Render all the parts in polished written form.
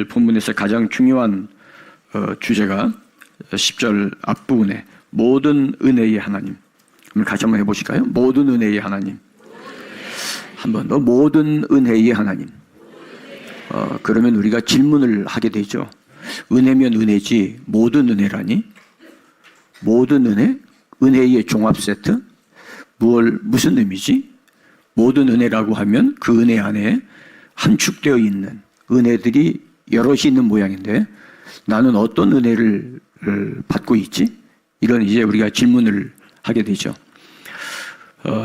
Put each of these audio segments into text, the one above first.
본문에서 가장 중요한 주제가 10절 앞부분에 모든 은혜의 하나님. 그럼 같이 한번 해보실까요? 모든 은혜의 하나님. 한 번 더 모든 은혜의 하나님. 그러면 우리가 질문을 하게 되죠. 은혜면 은혜지 모든 은혜라니? 모든 은혜? 은혜의 종합 세트? 무슨 의미지? 모든 은혜라고 하면 그 은혜 안에 함축되어 있는 은혜들이 여럿이 있는 모양인데 나는 어떤 은혜를 받고 있지? 이런 이제 우리가 질문을 하게 되죠.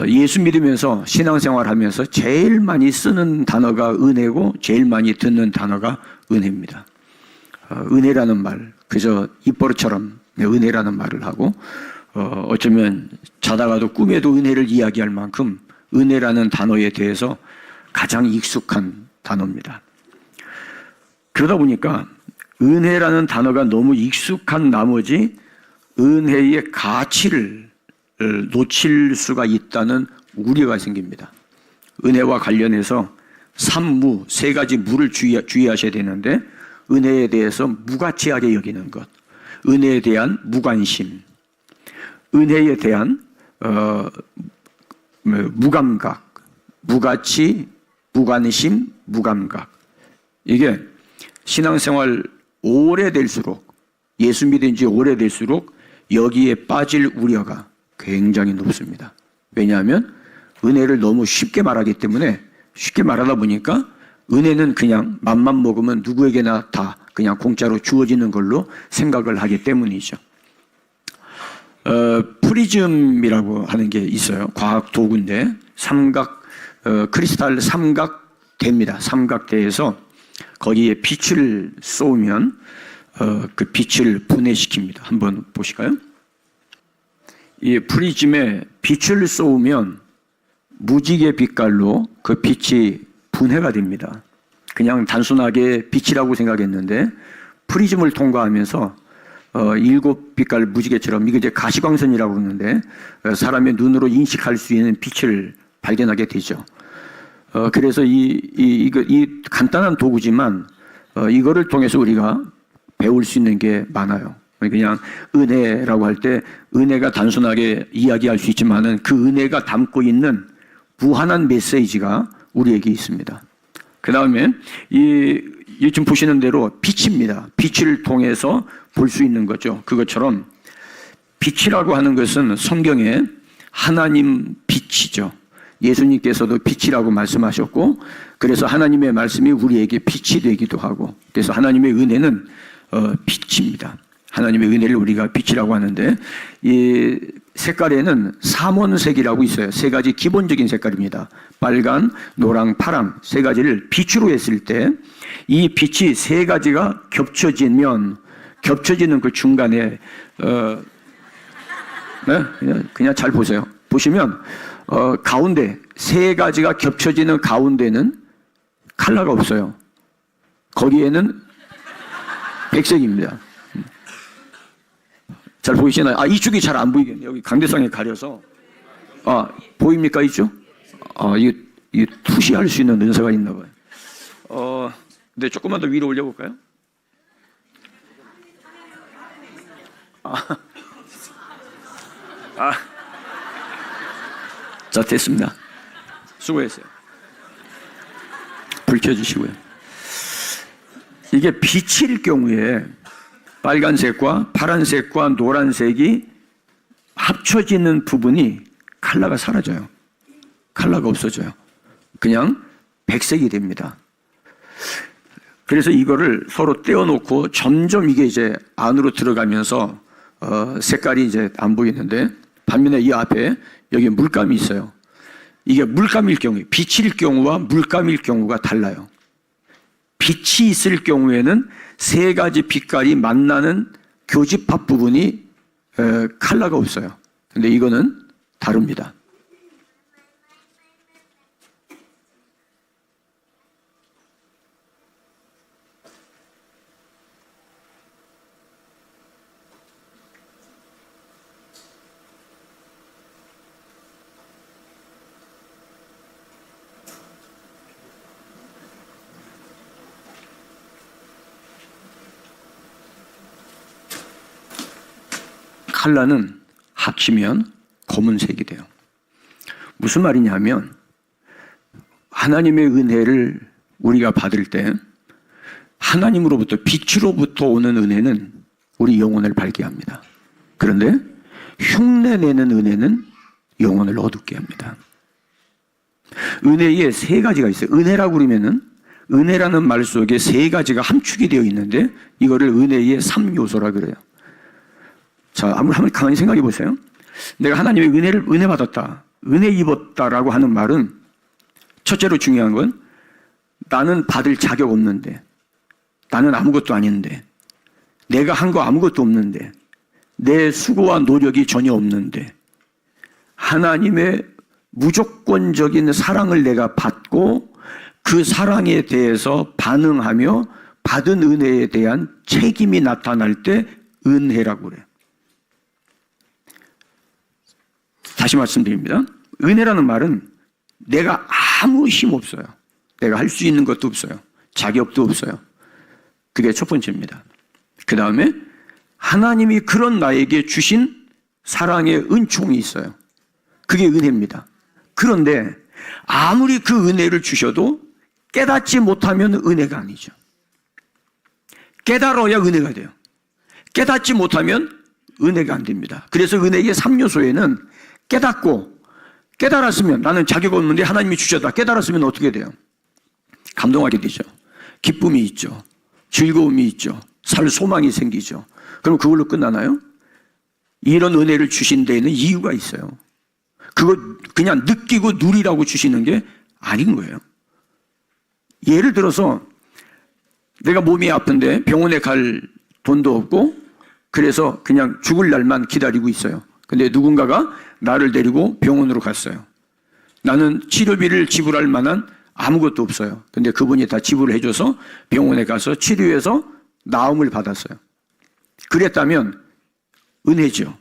예수 믿으면서 신앙생활 하면서 제일 많이 쓰는 단어가 은혜고 제일 많이 듣는 단어가 은혜입니다. 은혜라는 말, 그저 입버릇처럼 은혜라는 말을 하고 어쩌면 자다가도 꿈에도 은혜를 이야기할 만큼 은혜라는 단어에 대해서 가장 익숙한 단어입니다. 그러다 보니까 은혜라는 단어가 너무 익숙한 나머지 은혜의 가치를 놓칠 수가 있다는 우려가 생깁니다. 은혜와 관련해서 삼무, 세 가지 무를 주의하셔야 되는데 은혜에 대해서 무가치하게 여기는 것, 은혜에 대한 무관심, 은혜에 대한 무감각, 무가치, 무관심, 무감각. 이게 신앙생활 오래될수록, 예수 믿은 지 오래될수록 여기에 빠질 우려가 굉장히 높습니다. 왜냐하면 은혜를 너무 쉽게 말하기 때문에 쉽게 말하다 보니까 은혜는 그냥 맘만 먹으면 누구에게나 다 그냥 공짜로 주어지는 걸로 생각을 하기 때문이죠. 프리즘이라고 하는 게 있어요. 과학 도구인데 크리스탈 삼각대입니다. 삼각대에서 거기에 빛을 쏘면 그 빛을 분해시킵니다. 한번 보실까요? 이 프리즘에 빛을 쏘면 무지개 빛깔로 그 빛이 분해가 됩니다. 그냥 단순하게 빛이라고 생각했는데 프리즘을 통과하면서 7빛깔 무지개처럼 이게 이제 가시광선이라고 그러는데 사람의 눈으로 인식할 수 있는 빛을 발견하게 되죠. 그래서 이 간단한 도구지만 이거를 통해서 우리가 배울 수 있는 게 많아요. 그냥 은혜라고 할 때 은혜가 단순하게 이야기할 수 있지만은 그 은혜가 담고 있는 무한한 메시지가 우리에게 있습니다. 그 다음에 지금 보시는 대로 빛입니다. 빛을 통해서 볼 수 있는 거죠. 그것처럼 빛이라고 하는 것은 성경에 하나님 빛이죠. 예수님께서도 빛이라고 말씀하셨고 그래서 하나님의 말씀이 우리에게 빛이 되기도 하고 그래서 하나님의 은혜는 빛입니다. 하나님의 은혜를 우리가 빛이라고 하는데 이 색깔에는 삼원색이라고 있어요. 세 가지 기본적인 색깔입니다. 빨간, 노랑, 파랑 세 가지를 빛으로 했을 때 이 빛이 세 가지가 겹쳐지면 겹쳐지는 그 중간에 그냥 잘 보세요. 보시면 가운데 세 가지가 겹쳐지는 가운데는 컬러가 없어요. 거기에는 백색입니다. 잘 보이시나요? 이쪽이 잘 안 보이겠네요. 여기 강대상에 가려서. 보입니까, 이쪽? 이게 투시할 수 있는 은사가 있나 봐요. 네, 조금만 더 위로 올려볼까요? 자, 됐습니다. 수고했어요. 불 켜주시고요. 이게 빛일 경우에 빨간색과 파란색과 노란색이 합쳐지는 부분이 컬러가 사라져요. 컬러가 없어져요. 그냥 백색이 됩니다. 그래서 이거를 서로 떼어놓고 점점 이게 이제 안으로 들어가면서 색깔이 이제 안 보이는데 반면에 이 앞에 여기 물감이 있어요. 이게 물감일 경우에 빛일 경우와 물감일 경우가 달라요. 빛이 있을 경우에는 세 가지 빛깔이 만나는 교집합 부분이 컬러가 없어요. 근데 이거는 다릅니다. 칼라는 합치면 검은색이 돼요. 무슨 말이냐면 하나님의 은혜를 우리가 받을 때 하나님으로부터 빛으로부터 오는 은혜는 우리 영혼을 밝게 합니다. 그런데 흉내내는 은혜는 영혼을 어둡게 합니다. 은혜에 세 가지가 있어요. 은혜라고 그러면은 은혜라는 말 속에 세 가지가 함축이 되어 있는데 이거를 은혜의 3요소라 그래요. 자, 한번 가만히 생각해 보세요. 내가 하나님의 은혜 받았다, 은혜 입었다라고 하는 말은 첫째로 중요한 건 나는 받을 자격 없는데, 나는 아무것도 아닌데, 내가 한 거 아무것도 없는데, 내 수고와 노력이 전혀 없는데 하나님의 무조건적인 사랑을 내가 받고 그 사랑에 대해서 반응하며 받은 은혜에 대한 책임이 나타날 때 은혜라고 그래요. 다시 말씀드립니다. 은혜라는 말은 내가 아무 힘 없어요. 내가 할 수 있는 것도 없어요. 자격도 없어요. 그게 첫 번째입니다. 그 다음에 하나님이 그런 나에게 주신 사랑의 은총이 있어요. 그게 은혜입니다. 그런데 아무리 그 은혜를 주셔도 깨닫지 못하면 은혜가 아니죠. 깨달아야 은혜가 돼요. 깨닫지 못하면 은혜가 안 됩니다. 그래서 은혜의 3요소에는 깨닫고, 깨달았으면 나는 자격 없는데 하나님이 주셨다. 깨달았으면 어떻게 돼요? 감동하게 되죠. 기쁨이 있죠. 즐거움이 있죠. 살 소망이 생기죠. 그럼 그걸로 끝나나요? 이런 은혜를 주신 데에는 이유가 있어요. 그거 그냥 느끼고 누리라고 주시는 게 아닌 거예요. 예를 들어서 내가 몸이 아픈데 병원에 갈 돈도 없고 그래서 그냥 죽을 날만 기다리고 있어요. 근데 누군가가 나를 데리고 병원으로 갔어요. 나는 치료비를 지불할 만한 아무것도 없어요. 근데 그분이 다 지불을 해줘서 병원에 가서 치료해서 나음을 받았어요. 그랬다면 은혜죠.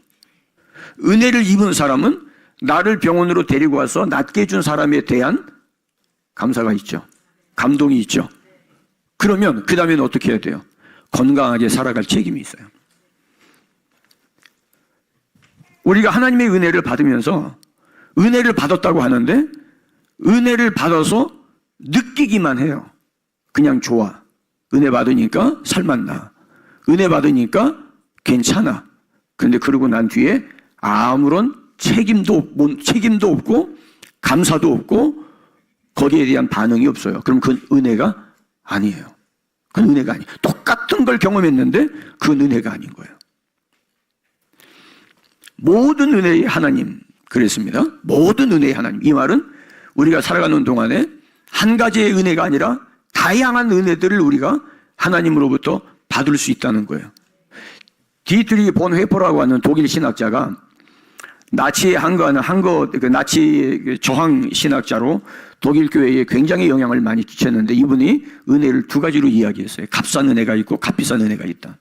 은혜를 입은 사람은 나를 병원으로 데리고 와서 낫게 해준 사람에 대한 감사가 있죠. 감동이 있죠. 그러면 그 다음에는 어떻게 해야 돼요? 건강하게 살아갈 책임이 있어요. 우리가 하나님의 은혜를 받으면서 은혜를 받았다고 하는데 은혜를 받아서 느끼기만 해요. 그냥 좋아. 은혜 받으니까 살맛나. 은혜 받으니까 괜찮아. 그런데 그러고 난 뒤에 아무런 책임도 없고 감사도 없고 거기에 대한 반응이 없어요. 그럼 그건 은혜가 아니에요. 그건 은혜가 아니에요. 똑같은 걸 경험했는데 그건 은혜가 아닌 거예요. 모든 은혜의 하나님 그랬습니다. 모든 은혜의 하나님. 이 말은 우리가 살아가는 동안에 한 가지의 은혜가 아니라 다양한 은혜들을 우리가 하나님으로부터 받을 수 있다는 거예요. 디트리 본 회퍼라고 하는 독일 신학자가 나치에 항거하는 나치 저항 신학자로 독일 교회에 굉장히 영향을 많이 끼쳤는데 이분이 은혜를 두 가지로 이야기했어요. 값싼 은혜가 있고 값비싼 은혜가 있다.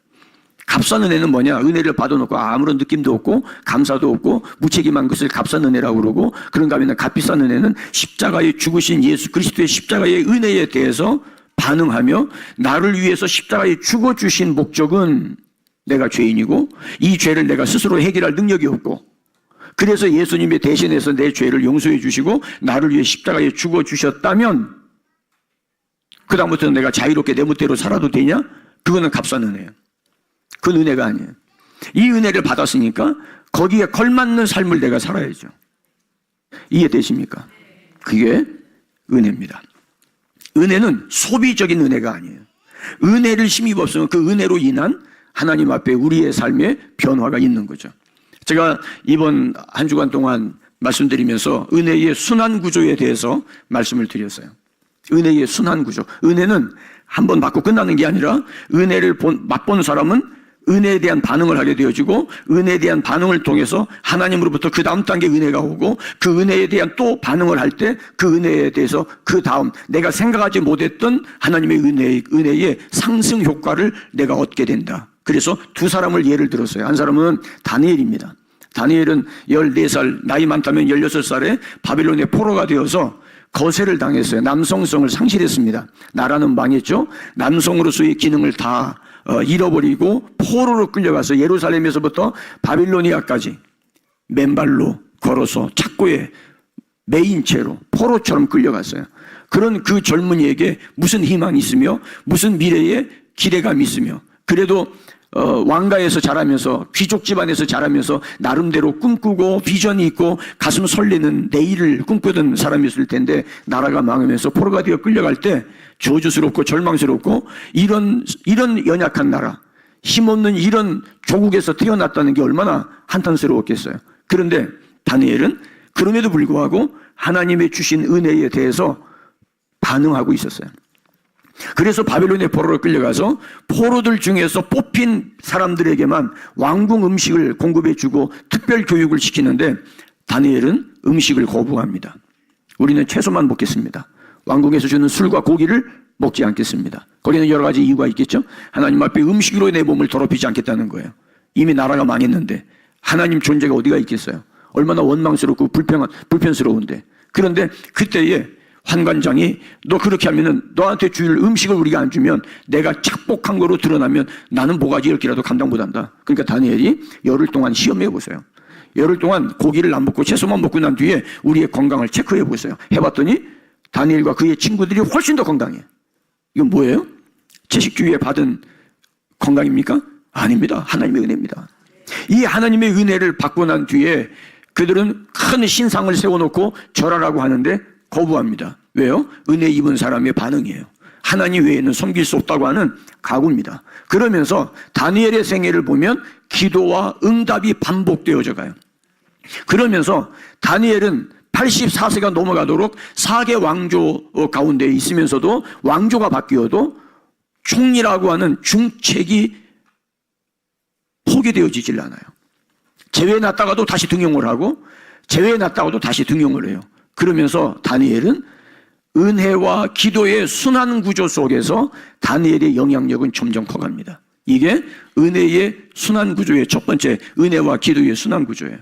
값싼 은혜는 뭐냐? 은혜를 받아놓고 아무런 느낌도 없고 감사도 없고 무책임한 것을 값싼 은혜라고 그러고, 그런가 하면 값비싼 은혜는 십자가에 죽으신 예수 그리스도의 십자가의 은혜에 대해서 반응하며 나를 위해서 십자가에 죽어주신 목적은 내가 죄인이고 이 죄를 내가 스스로 해결할 능력이 없고 그래서 예수님이 대신해서 내 죄를 용서해 주시고 나를 위해 십자가에 죽어주셨다면 그 다음부터는 내가 자유롭게 내 멋대로 살아도 되냐? 그거는 값싼 은혜예요. 그건 은혜가 아니에요. 이 은혜를 받았으니까 거기에 걸맞는 삶을 내가 살아야죠. 이해되십니까? 그게 은혜입니다. 은혜는 소비적인 은혜가 아니에요. 은혜를 힘입었으면 그 은혜로 인한 하나님 앞에 우리의 삶의 변화가 있는 거죠. 제가 이번 한 주간 동안 말씀드리면서 은혜의 순환 구조에 대해서 말씀을 드렸어요. 은혜의 순환 구조. 은혜는 한 번 받고 끝나는 게 아니라 은혜를 맛본 사람은 은혜에 대한 반응을 하게 되어지고 은혜에 대한 반응을 통해서 하나님으로부터 그 다음 단계 은혜가 오고 그 은혜에 대한 또 반응을 할 때 그 은혜에 대해서 그 다음 내가 생각하지 못했던 하나님의 은혜의 상승 효과를 내가 얻게 된다. 그래서 두 사람을 예를 들었어요. 한 사람은 다니엘입니다. 다니엘은 14살, 나이 많다면 16살에 바빌론의 포로가 되어서 거세를 당했어요. 남성성을 상실했습니다. 나라는 망했죠. 남성으로서의 기능을 다 잃어버리고 포로로 끌려가서 예루살렘에서부터 바빌로니아까지 맨발로 걸어서 착고에 매인 채로 포로처럼 끌려갔어요. 그런 그 젊은이에게 무슨 희망이 있으며 무슨 미래에 기대감이 있으며, 그래도 왕가에서 자라면서 귀족 집안에서 자라면서 나름대로 꿈꾸고 비전이 있고 가슴 설레는 내일을 꿈꾸던 사람이었을 텐데, 나라가 망하면서 포로가 되어 끌려갈 때 저주스럽고 절망스럽고, 이런 연약한 나라, 힘없는 이런 조국에서 태어났다는 게 얼마나 한탄스러웠겠어요. 그런데 다니엘은 그럼에도 불구하고 하나님의 주신 은혜에 대해서 반응하고 있었어요. 그래서 바벨론의 포로로 끌려가서 포로들 중에서 뽑힌 사람들에게만 왕궁 음식을 공급해주고 특별 교육을 시키는데, 다니엘은 음식을 거부합니다. 우리는 채소만 먹겠습니다. 왕궁에서 주는 술과 고기를 먹지 않겠습니다. 거기는 여러 가지 이유가 있겠죠. 하나님 앞에 음식으로 내 몸을 더럽히지 않겠다는 거예요. 이미 나라가 망했는데 하나님 존재가 어디가 있겠어요. 얼마나 원망스럽고 불편스러운데. 그런데 그때에 환관장이 너 그렇게 하면은 너한테 줄 음식을 우리가 안 주면 내가 착복한 거로 드러나면 나는 모가지 10개라도 감당 못한다. 그러니까 다니엘이 열흘 동안 시험해 보세요. 열흘 동안 고기를 안 먹고 채소만 먹고 난 뒤에 우리의 건강을 체크해 보세요. 해봤더니 다니엘과 그의 친구들이 훨씬 더 건강해. 이건 뭐예요? 채식주의에 받은 건강입니까? 아닙니다. 하나님의 은혜입니다. 이 하나님의 은혜를 받고 난 뒤에 그들은 큰 신상을 세워놓고 절하라고 하는데 거부합니다. 왜요? 은혜 입은 사람의 반응이에요. 하나님 외에는 섬길 수 없다고 하는 각오입니다. 그러면서 다니엘의 생애를 보면 기도와 응답이 반복되어져 가요. 그러면서 다니엘은 84세가 넘어가도록 4개 왕조 가운데 있으면서도 왕조가 바뀌어도 총리라고 하는 중책이 포기되어지질 않아요. 제외해놨다가도 다시 등용을 하고 제외해놨다가도 다시 등용을 해요. 그러면서 다니엘은 은혜와 기도의 순환 구조 속에서 다니엘의 영향력은 점점 커갑니다. 이게 은혜의 순환 구조의 첫 번째, 은혜와 기도의 순환 구조예요.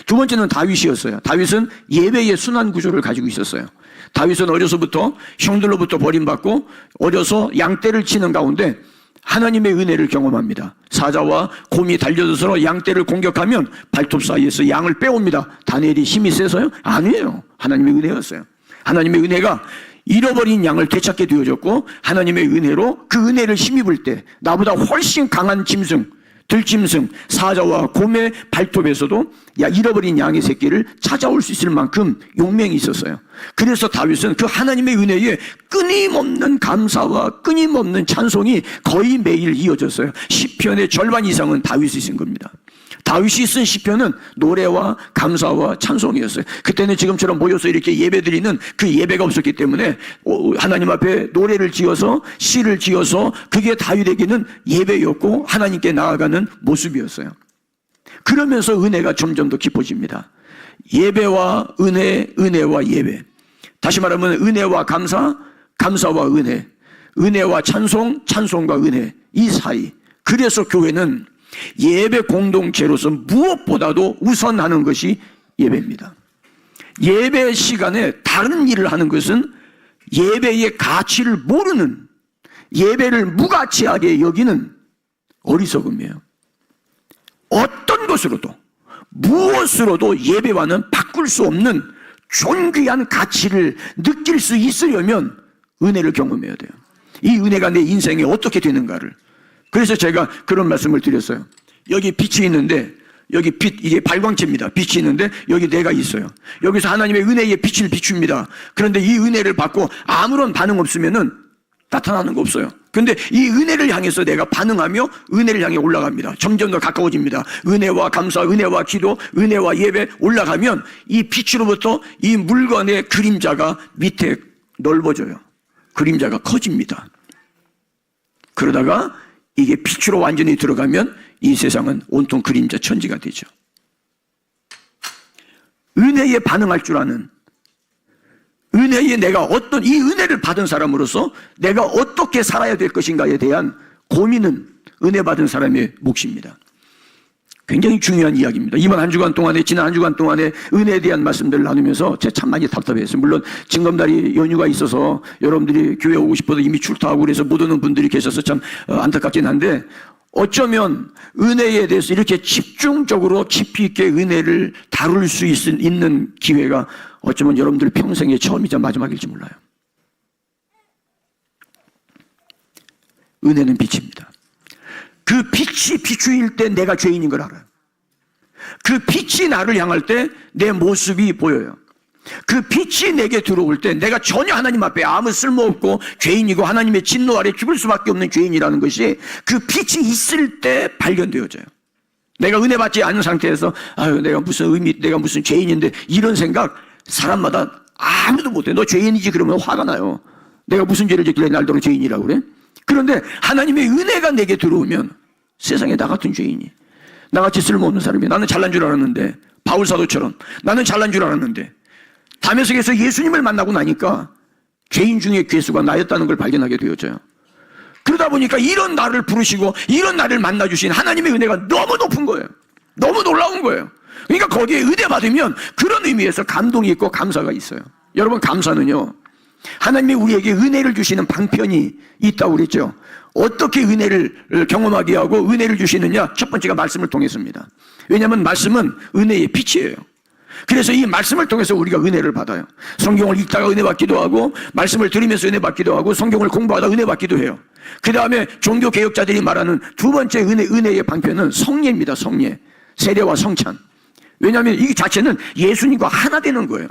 두 번째는 다윗이었어요. 다윗은 예배의 순환 구조를 가지고 있었어요. 다윗은 어려서부터 형들로부터 버림받고 어려서 양떼를 치는 가운데 하나님의 은혜를 경험합니다. 사자와 곰이 달려들어서 양떼를 공격하면 발톱 사이에서 양을 빼옵니다. 다니엘이 힘이 세서요? 아니에요. 하나님의 은혜였어요. 하나님의 은혜가 잃어버린 양을 되찾게 되어졌고, 하나님의 은혜로 그 은혜를 힘입을 때 나보다 훨씬 강한 짐승, 들짐승, 사자와 곰의 발톱에서도 잃어버린 양의 새끼를 찾아올 수 있을 만큼 용맹이 있었어요. 그래서 다윗은 그 하나님의 은혜에 끊임없는 감사와 끊임없는 찬송이 거의 매일 이어졌어요. 시편의 절반 이상은 다윗이 쓴 겁니다. 다윗이 쓴 시편은 노래와 감사와 찬송이었어요. 그때는 지금처럼 모여서 이렇게 예배드리는 그 예배가 없었기 때문에 하나님 앞에 노래를 지어서 시를 지어서 그게 다윗에게는 예배였고 하나님께 나아가는 모습이었어요. 그러면서 은혜가 점점 더 깊어집니다. 예배와 은혜, 은혜와 예배. 다시 말하면 은혜와 감사, 감사와 은혜, 은혜와 찬송, 찬송과 은혜, 이 사이. 그래서 교회는 예배 공동체로서 무엇보다도 우선하는 것이 예배입니다. 예배 시간에 다른 일을 하는 것은 예배의 가치를 모르는, 예배를 무가치하게 여기는 어리석음이에요. 어떤 것으로도 무엇으로도 예배와는 바꿀 수 없는 존귀한 가치를 느낄 수 있으려면 은혜를 경험해야 돼요. 이 은혜가 내 인생에 어떻게 되는가를. 그래서 제가 그런 말씀을 드렸어요. 여기 빛이 있는데, 여기 빛, 이게 발광체입니다. 빛이 있는데 여기 내가 있어요. 여기서 하나님의 은혜의 빛을 비춥니다. 그런데 이 은혜를 받고 아무런 반응 없으면은 나타나는 거 없어요. 근데 이 은혜를 향해서 내가 반응하며 은혜를 향해 올라갑니다. 점점 더 가까워집니다. 은혜와 감사, 은혜와 기도, 은혜와 예배 올라가면 이 빛으로부터 이 물건의 그림자가 밑에 넓어져요. 그림자가 커집니다. 그러다가 이게 빛으로 완전히 들어가면 이 세상은 온통 그림자 천지가 되죠. 은혜에 반응할 줄 아는, 은혜에 내가 어떤, 이 은혜를 받은 사람으로서 내가 어떻게 살아야 될 것인가에 대한 고민은 은혜 받은 사람의 몫입니다. 굉장히 중요한 이야기입니다. 이번 한 주간 동안에, 지난 한 주간 동안에 은혜에 대한 말씀들을 나누면서 제가 참 많이 답답했어요. 물론 징검다리 연휴가 있어서 여러분들이 교회 오고 싶어도 이미 출타하고 그래서 못 오는 분들이 계셔서 참 안타깝긴 한데, 어쩌면 은혜에 대해서 이렇게 집중적으로 깊이 있게 은혜를 다룰 수 있는 기회가 어쩌면 여러분들 평생의 처음이자 마지막일지 몰라요. 은혜는 빛입니다. 그 빛이 비추일 때 내가 죄인인 걸 알아요. 그 빛이 나를 향할 때 내 모습이 보여요. 그 빛이 내게 들어올 때 내가 전혀 하나님 앞에 아무 쓸모없고 죄인이고 하나님의 진노 아래 죽을 수밖에 없는 죄인이라는 것이 그 빛이 있을 때 발견되어져요. 내가 은혜 받지 않은 상태에서 아유 내가 무슨 의미, 내가 무슨 죄인인데, 이런 생각 사람마다 아무도 못해. 너 죄인이지 그러면 화가 나요. 내가 무슨 죄를 짓길래 날더러 죄인이라고 그래? 그런데 하나님의 은혜가 내게 들어오면 세상에 나 같은 죄인이, 나같이 쓸모없는 사람이, 나는 잘난 줄 알았는데, 바울 사도처럼 나는 잘난 줄 알았는데 다메섹에서 예수님을 만나고 나니까 죄인 중에 괴수가 나였다는 걸 발견하게 되어져요. 그러다 보니까 이런 나를 부르시고 이런 나를 만나주신 하나님의 은혜가 너무 높은 거예요. 너무 놀라운 거예요. 그러니까 거기에 은혜 받으면 그런 의미에서 감동이 있고 감사가 있어요. 여러분, 감사는요, 하나님이 우리에게 은혜를 주시는 방편이 있다고 그랬죠. 어떻게 은혜를 경험하게 하고 은혜를 주시느냐? 첫 번째가 말씀을 통해서입니다. 왜냐하면 말씀은 은혜의 빛이에요. 그래서 이 말씀을 통해서 우리가 은혜를 받아요. 성경을 읽다가 은혜 받기도 하고, 말씀을 들으면서 은혜 받기도 하고, 성경을 공부하다 은혜 받기도 해요. 그 다음에 종교 개혁자들이 말하는 두 번째 은혜의 방편은 성례입니다. 성례, 세례와 성찬. 왜냐하면 이 자체는 예수님과 하나 되는 거예요.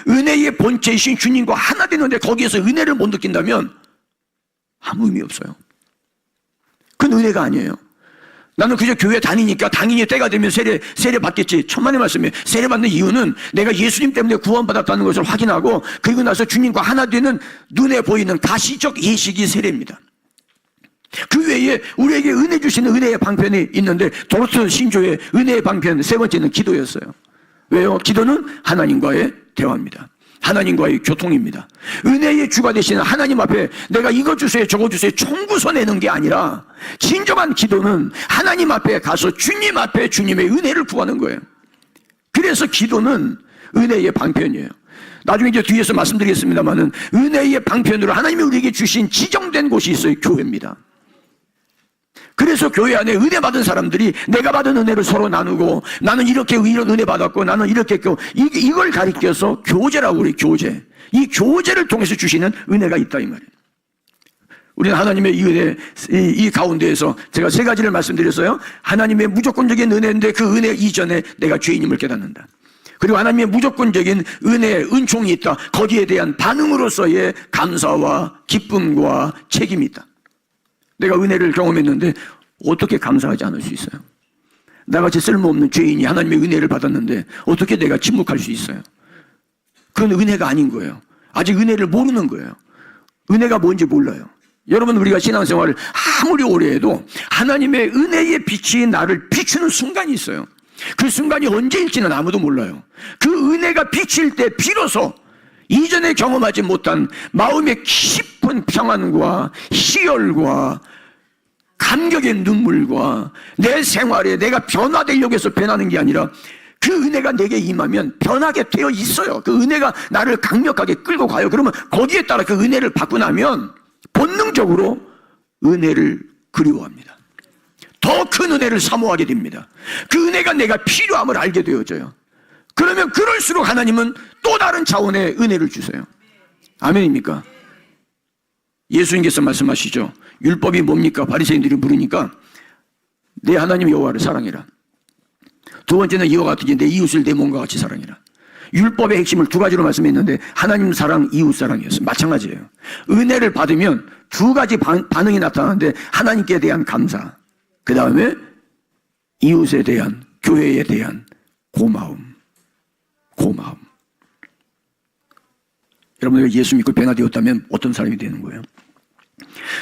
은혜의 본체이신 주님과 하나 되는데 거기에서 은혜를 못 느낀다면 아무 의미 없어요. 그건 은혜가 아니에요. 나는 그저 교회 다니니까 당연히 때가 되면 세례 받겠지. 천만의 말씀이에요. 세례 받는 이유는 내가 예수님 때문에 구원받았다는 것을 확인하고, 그리고 나서 주님과 하나 되는 눈에 보이는 가시적 예식이 세례입니다. 그 외에 우리에게 은혜 주시는 은혜의 방편이 있는데, 도르트 신조의 은혜의 방편 세 번째는 기도였어요. 왜요? 기도는 하나님과의 대화입니다. 하나님과의 교통입니다. 은혜의 주가 되시는 하나님 앞에 내가 이거 주세요 저거 주세요 총구서 내는 게 아니라, 진정한 기도는 하나님 앞에 가서 주님 앞에 주님의 은혜를 구하는 거예요. 그래서 기도는 은혜의 방편이에요. 나중에 이제 뒤에서 말씀드리겠습니다만은, 은혜의 방편으로 하나님이 우리에게 주신 지정된 곳이 있어요. 교회입니다. 그래서 교회 안에 은혜 받은 사람들이 내가 받은 은혜를 서로 나누고, 나는 이렇게 이런 은혜 받았고 나는 이렇게 했고, 이걸 가리켜서 교제라고 그래요. 교제. 이 교제를 통해서 주시는 은혜가 있다 이 말이에요. 우리는 하나님의 이 은혜, 이 가운데에서 제가 세 가지를 말씀드렸어요. 하나님의 무조건적인 은혜인데 그 은혜 이전에 내가 죄인임을 깨닫는다. 그리고 하나님의 무조건적인 은혜, 은총이 있다. 거기에 대한 반응으로서의 감사와 기쁨과 책임이 있다. 내가 은혜를 경험했는데 어떻게 감사하지 않을 수 있어요? 나같이 쓸모없는 죄인이 하나님의 은혜를 받았는데 어떻게 내가 침묵할 수 있어요? 그건 은혜가 아닌 거예요. 아직 은혜를 모르는 거예요. 은혜가 뭔지 몰라요. 여러분, 우리가 신앙생활을 아무리 오래 해도 하나님의 은혜의 빛이 나를 비추는 순간이 있어요. 그 순간이 언제일지는 아무도 몰라요. 그 은혜가 비칠 때 비로소 이전에 경험하지 못한 마음의 깊은 평안과 희열과 감격의 눈물과 내 생활에 내가 변화되려고 해서 변하는 게 아니라, 그 은혜가 내게 임하면 변하게 되어 있어요. 그 은혜가 나를 강력하게 끌고 가요. 그러면 거기에 따라 그 은혜를 받고 나면 본능적으로 은혜를 그리워합니다. 더 큰 은혜를 사모하게 됩니다. 그 은혜가 내가 필요함을 알게 되어져요. 그러면 그럴수록 하나님은 또 다른 차원의 은혜를 주세요. 아멘입니까? 예수님께서 말씀하시죠. 율법이 뭡니까? 바리새인들이 물으니까 내 하나님 여호와를 사랑해라. 두 번째는 이와 같으니 내 이웃을 내 몸과 같이 사랑해라. 율법의 핵심을 두 가지로 말씀했는데 하나님 사랑, 이웃 사랑이었어요. 마찬가지예요. 은혜를 받으면 두 가지 반응이 나타나는데, 하나님께 대한 감사, 그 다음에 이웃에 대한, 교회에 대한 고마움. 여러분, 예수 믿고 변화되었다면 어떤 사람이 되는 거예요?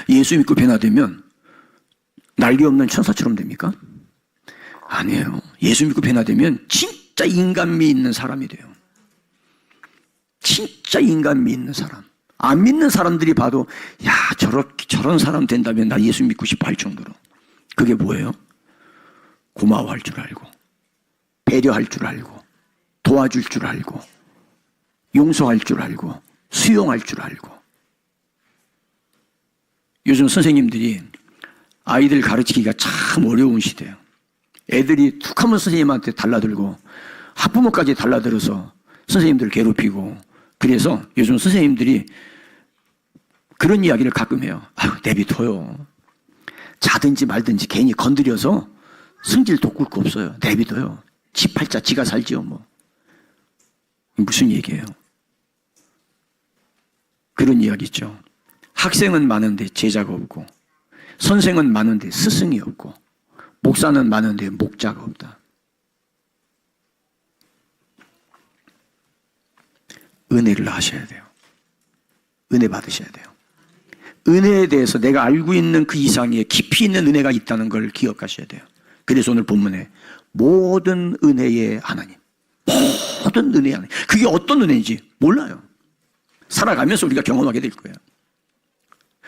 예수 믿고 변화되면 날개 없는 천사처럼 됩니까? 아니에요. 예수 믿고 변화되면 진짜 인간미 있는 사람이 돼요. 진짜 인간미 있는 사람. 안 믿는 사람들이 봐도 야, 저런 사람 된다면 나 예수 믿고 싶어 할 정도로. 그게 뭐예요? 고마워할 줄 알고, 배려할 줄 알고, 도와줄 줄 알고, 용서할 줄 알고, 수용할 줄 알고. 요즘 선생님들이 아이들 가르치기가 참 어려운 시대예요. 애들이 툭 하면 선생님한테 달라들고 학부모까지 달라들어서 선생님들 괴롭히고, 그래서 요즘 선생님들이 그런 이야기를 가끔 해요. 아유, 내비둬요. 자든지 말든지 괜히 건드려서 성질 돋굴 거 없어요. 내비둬요. 지 팔자 지가 살지요 뭐. 무슨 얘기예요? 그런 이야기죠. 학생은 많은데 제자가 없고, 선생은 많은데 스승이 없고, 목사는 많은데 목자가 없다. 은혜를 하셔야 돼요. 은혜 받으셔야 돼요. 은혜에 대해서 내가 알고 있는 그 이상의 깊이 있는 은혜가 있다는 걸 기억하셔야 돼요. 그래서 오늘 본문에 모든 은혜의 하나님, 모든 은혜의 하나님, 그게 어떤 은혜인지 몰라요. 살아가면서 우리가 경험하게 될 거예요.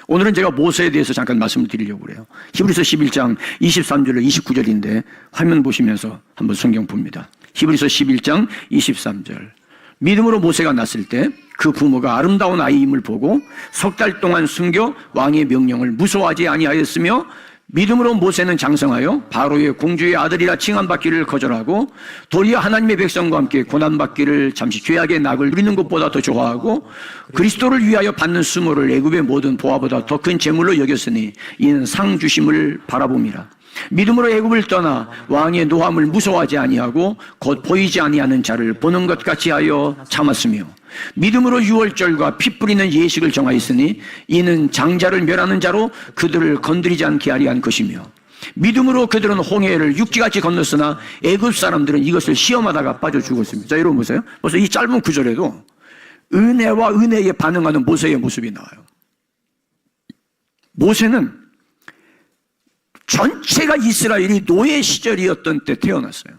오늘은 제가 모세에 대해서 잠깐 말씀을 드리려고 그래요. 히브리서 11장 23절로 29절인데 화면 보시면서 한번 성경 봅니다. 히브리서 11장 23절. 믿음으로 모세가 났을 때 그 부모가 아름다운 아이임을 보고 석 달 동안 숨겨 왕의 명령을 무서워하지 아니하였으며, 믿음으로 모세는 장성하여 바로의 공주의 아들이라 칭함받기를 거절하고 도리어 하나님의 백성과 함께 고난받기를 잠시 죄악의 낙을 누리는 것보다 더 좋아하고 그리스도를 위하여 받는 수모를 애굽의 모든 보화보다 더 큰 재물로 여겼으니 이는 상 주심을 바라봄이라. 믿음으로 애굽을 떠나 왕의 노함을 무서워하지 아니하고 곧 보이지 아니하는 자를 보는 것 같이 하여 참았으며, 믿음으로 유월절과 피 뿌리는 예식을 정하였으니 이는 장자를 멸하는 자로 그들을 건드리지 않게 하려 한 것이며, 믿음으로 그들은 홍해를 육지같이 건넜으나 애굽 사람들은 이것을 시험하다가 빠져 죽었습니다. 자, 여러분 보세요. 벌써 이 짧은 구절에도 은혜와 은혜에 반응하는 모세의 모습이 나와요. 모세는 전체가 이스라엘이 노예 시절이었던 때 태어났어요.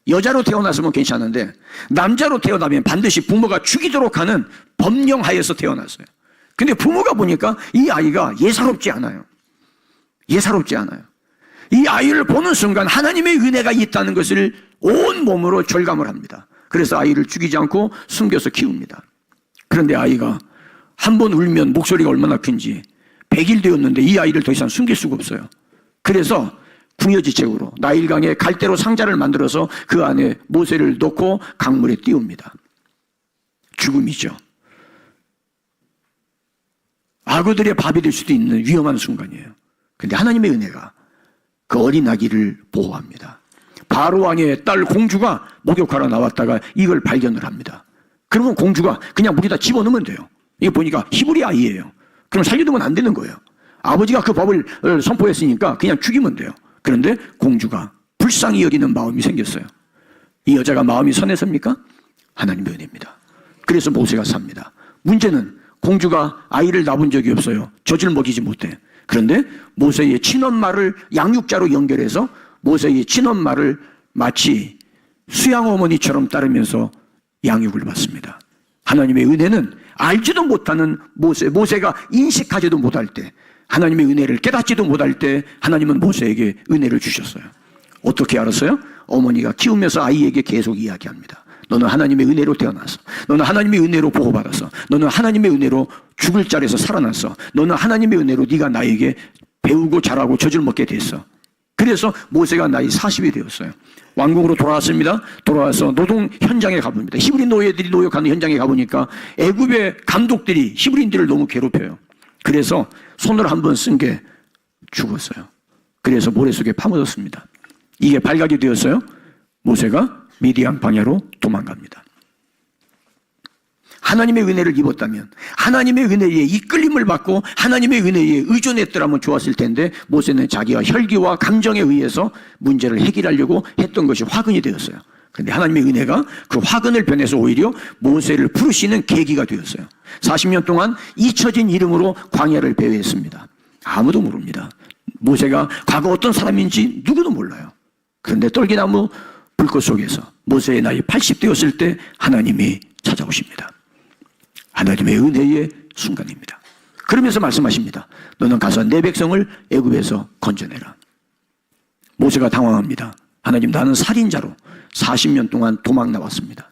여자로 태어났으면 괜찮은데 남자로 태어나면 반드시 부모가 죽이도록 하는 법령 하에서 태어났어요. 근데 부모가 보니까 이 아이가 예사롭지 않아요. 예사롭지 않아요. 이 아이를 보는 순간 하나님의 은혜가 있다는 것을 온 몸으로 절감을 합니다. 그래서 아이를 죽이지 않고 숨겨서 키웁니다. 그런데 아이가 한 번 울면 목소리가 얼마나 큰지 100일 되었는데 이 아이를 더 이상 숨길 수가 없어요. 그래서 궁여지책으로 나일강에 갈대로 상자를 만들어서 그 안에 모세를 넣고 강물에 띄웁니다. 죽음이죠. 악어들의 밥이 될 수도 있는 위험한 순간이에요. 그런데 하나님의 은혜가 그 어린 아기를 보호합니다. 바로 왕의 딸 공주가 목욕하러 나왔다가 이걸 발견을 합니다. 그러면 공주가 그냥 물에다 집어넣으면 돼요. 이게 보니까 히브리 아이예요. 그럼 살려두면 안 되는 거예요. 아버지가 그 법을 선포했으니까 그냥 죽이면 돼요. 그런데 공주가 불쌍히 여기는 마음이 생겼어요. 이 여자가 마음이 선해서입니까? 하나님의 은혜입니다. 그래서 모세가 삽니다. 문제는 공주가 아이를 낳은 적이 없어요. 젖을 먹이지 못해. 그런데 모세의 친엄마를 양육자로 연결해서 모세의 친엄마를 마치 수양어머니처럼 따르면서 양육을 받습니다. 하나님의 은혜는 알지도 못하는 모세가 인식하지도 못할 때, 하나님의 은혜를 깨닫지도 못할 때 하나님은 모세에게 은혜를 주셨어요. 어떻게 알았어요? 어머니가 키우면서 아이에게 계속 이야기합니다. 너는 하나님의 은혜로 태어났어. 너는 하나님의 은혜로 보호받았어. 너는 하나님의 은혜로 죽을 자리에서 살아났어. 너는 하나님의 은혜로 네가 나에게 배우고 자라고 젖을 먹게 됐어. 그래서 모세가 나이 40이 되었어요. 왕국으로 돌아왔습니다. 돌아와서 노동 현장에 가봅니다. 히브리 노예들이 노역하는 현장에 가보니까 애굽의 감독들이 히브리인들을 너무 괴롭혀요. 그래서 손을 한번 쓴 게 죽었어요. 그래서 모래 속에 파묻었습니다. 이게 발각이 되었어요. 모세가 미디안 방야로 도망갑니다. 하나님의 은혜를 입었다면, 하나님의 은혜에 이끌림을 받고 하나님의 은혜에 의존했더라면 좋았을 텐데, 모세는 자기와 혈기와 감정에 의해서 문제를 해결하려고 했던 것이 화근이 되었어요. 그런데 하나님의 은혜가 그 화근을 변해서 오히려 모세를 부르시는 계기가 되었어요. 40년 동안 잊혀진 이름으로 광야를 배회했습니다. 아무도 모릅니다. 모세가 과거 어떤 사람인지 누구도 몰라요. 그런데 떨기나무 불꽃 속에서 모세의 나이 80되었을 때 하나님이 찾아오십니다. 하나님의 은혜의 순간입니다. 그러면서 말씀하십니다. 너는 가서 내 백성을 애굽에서 건져내라. 모세가 당황합니다. 하나님, 나는 살인자로 40년 동안 도망 나왔습니다.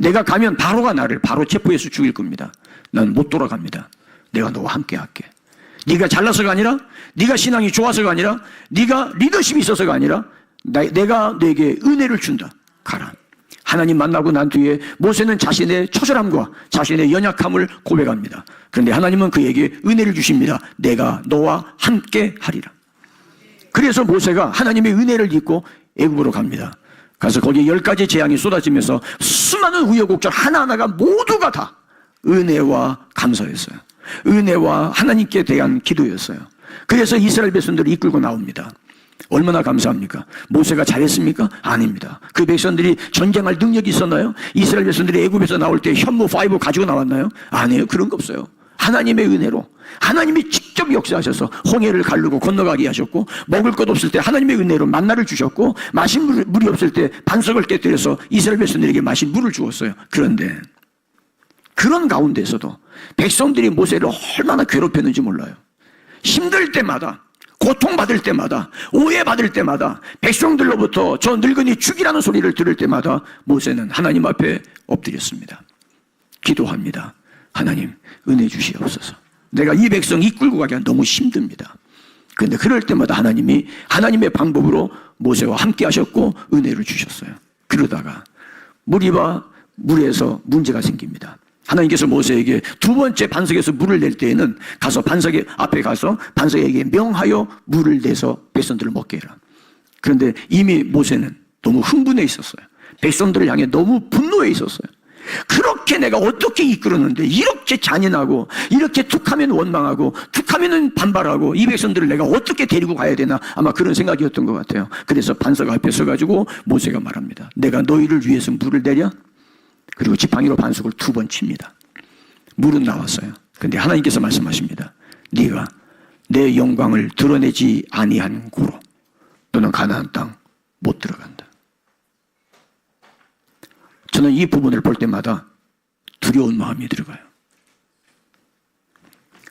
내가 가면 바로가 나를 바로 체포해서 죽일 겁니다. 난 못 돌아갑니다. 내가 너와 함께 할게. 네가 잘나서가 아니라, 네가 신앙이 좋아서가 아니라, 네가 리더십이 있어서가 아니라 내가 내게 은혜를 준다. 가라. 하나님 만나고 난 뒤에 모세는 자신의 처절함과 자신의 연약함을 고백합니다. 그런데 하나님은 그에게 은혜를 주십니다. 내가 너와 함께 하리라. 그래서 모세가 하나님의 은혜를 입고 애굽으로 갑니다. 가서 거기에 10가지 재앙이 쏟아지면서 수많은 우여곡절 하나하나가 모두가 다 은혜와 감사였어요. 은혜와 하나님께 대한 기도였어요. 그래서 이스라엘 백성들을 이끌고 나옵니다. 얼마나 감사합니까? 모세가 잘했습니까? 아닙니다. 그 백성들이 전쟁할 능력이 있었나요? 이스라엘 백성들이 애굽에서 나올 때 현무 5 가지고 나왔나요? 아니에요. 그런 거 없어요. 하나님의 은혜로, 하나님이 직접 역사하셔서 홍해를 가르고 건너가게 하셨고, 먹을 것 없을 때 하나님의 은혜로 만나를 주셨고, 마실 물이 없을 때 반석을 깨뜨려서 이스라엘 백성들에게 마실 물을 주었어요. 그런데 그런 가운데서도 백성들이 모세를 얼마나 괴롭혔는지 몰라요. 힘들 때마다, 고통받을 때마다, 오해받을 때마다, 백성들로부터 저 늙은이 죽이라는 소리를 들을 때마다 모세는 하나님 앞에 엎드렸습니다. 기도합니다. 하나님, 은혜 주시옵소서. 내가 이 백성 이끌고 가기가 너무 힘듭니다. 그런데 그럴 때마다 하나님이 하나님의 방법으로 모세와 함께 하셨고 은혜를 주셨어요. 그러다가 물에서 문제가 생깁니다. 하나님께서 모세에게 두 번째 반석에서 물을 낼 때에는 가서 반석 앞에 가서 반석에게 명하여 물을 내서 백성들을 먹게 해라. 그런데 이미 모세는 너무 흥분해 있었어요. 백성들을 향해 너무 분노해 있었어요. 그렇게 내가 어떻게 이끌었는데 이렇게 잔인하고, 이렇게 툭하면 원망하고, 툭하면 반발하고, 이 백성들을 내가 어떻게 데리고 가야 되나, 아마 그런 생각이었던 것 같아요. 그래서 반석 앞에 서가지고 모세가 말합니다. 내가 너희를 위해서 물을 내려? 그리고 지팡이로 반석을 2번 칩니다. 물은 나왔어요. 근데 하나님께서 말씀하십니다. 네가 내 영광을 드러내지 아니한 고로 너는 가나안 땅 못 들어간다. 저는 이 부분을 볼 때마다 두려운 마음이 들어가요.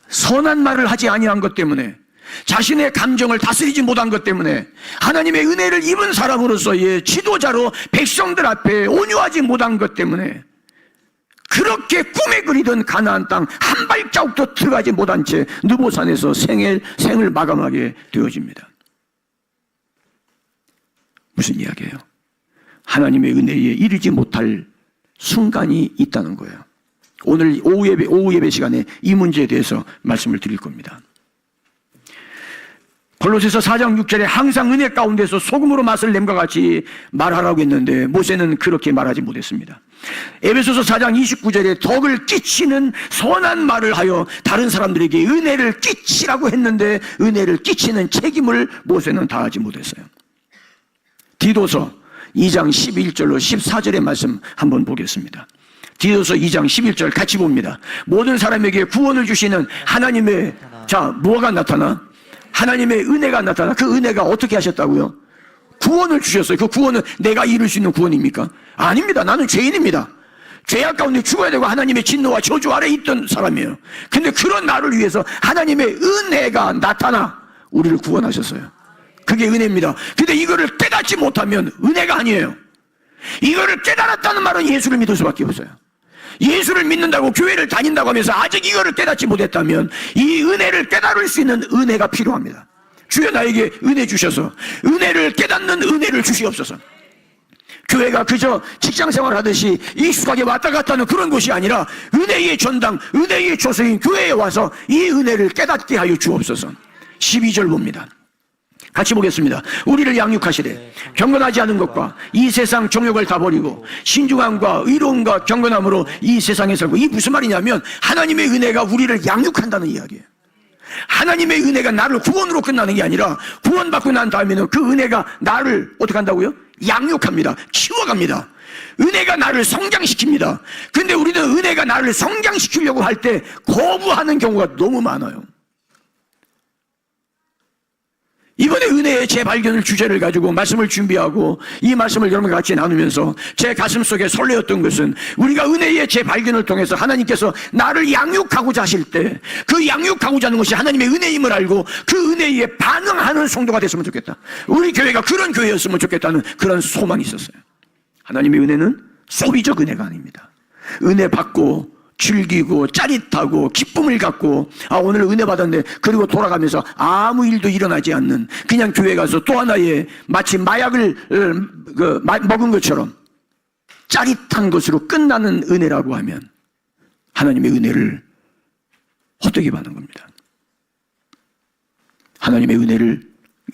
선한 말을 하지 아니한 것 때문에, 자신의 감정을 다스리지 못한 것 때문에, 하나님의 은혜를 입은 사람으로서의 지도자로 백성들 앞에 온유하지 못한 것 때문에, 그렇게 꿈에 그리던 가나안 땅 한 발자국도 들어가지 못한 채 느보산에서 생을 마감하게 되어집니다. 무슨 이야기예요? 하나님의 은혜에 이르지 못할 순간이 있다는 거예요. 오늘 오후 예배 시간에 이 문제에 대해서 말씀을 드릴 겁니다. 골로새서 4장 6절에 항상 은혜 가운데서 소금으로 맛을 냄과 같이 말하라고 했는데 모세는 그렇게 말하지 못했습니다. 에베소서 4장 29절에 덕을 끼치는 선한 말을 하여 다른 사람들에게 은혜를 끼치라고 했는데 은혜를 끼치는 책임을 모세는 다하지 못했어요. 디도서 2장 11절로 14절의 말씀 한번 보겠습니다. 디도서 2장 11절 같이 봅니다. 모든 사람에게 구원을 주시는 하나님의, 뭐가 나타나? 하나님의 은혜가 나타나. 그 은혜가 어떻게 하셨다고요? 구원을 주셨어요. 그 구원은 내가 이룰 수 있는 구원입니까? 아닙니다. 나는 죄인입니다. 죄악 가운데 죽어야 되고 하나님의 진노와 저주 아래 있던 사람이에요. 근데 그런 나를 위해서 하나님의 은혜가 나타나 우리를 구원하셨어요. 그게 은혜입니다. 근데 이거를 깨닫지 못하면 은혜가 아니에요. 이거를 깨달았다는 말은 예수를 믿을 수밖에 없어요. 예수를 믿는다고 교회를 다닌다고 하면서 아직 이거를 깨닫지 못했다면 이 은혜를 깨달을 수 있는 은혜가 필요합니다. 주여 나에게 은혜 주셔서 은혜를 깨닫는 은혜를 주시옵소서. 교회가 그저 직장생활 하듯이 익숙하게 왔다 갔다 하는 그런 곳이 아니라 은혜의 전당, 은혜의 조서인 교회에 와서 이 은혜를 깨닫게 하여 주옵소서. 12절 봅니다. 같이 보겠습니다. 우리를 양육하시되 경건하지 않은 것과 이 세상 정욕을 다 버리고 신중함과 의로움과 경건함으로 이 세상에 살고. 이 무슨 말이냐면 하나님의 은혜가 우리를 양육한다는 이야기예요. 하나님의 은혜가 나를 구원으로 끝나는 게 아니라 구원받고 난 다음에는 그 은혜가 나를 어떻게 한다고요? 양육합니다. 키워갑니다. 은혜가 나를 성장시킵니다. 근데 우리는 은혜가 나를 성장시키려고 할 때 거부하는 경우가 너무 많아요. 이번에 은혜의 재발견을 주제를 가지고 말씀을 준비하고 이 말씀을 여러분과 같이 나누면서 제 가슴 속에 설레었던 것은 우리가 은혜의 재발견을 통해서 하나님께서 나를 양육하고자 하실 때 그 양육하고자 하는 것이 하나님의 은혜임을 알고 그 은혜에 반응하는 성도가 됐으면 좋겠다. 우리 교회가 그런 교회였으면 좋겠다는 그런 소망이 있었어요. 하나님의 은혜는 소비적 은혜가 아닙니다. 은혜 받고 즐기고 짜릿하고 기쁨을 갖고 오늘 은혜 받았는데 그리고 돌아가면서 아무 일도 일어나지 않는 그냥 교회 가서 또 하나의 마치 마약을 먹은 것처럼 짜릿한 것으로 끝나는 은혜라고 하면 하나님의 은혜를 헛되게 받는 겁니다. 하나님의 은혜를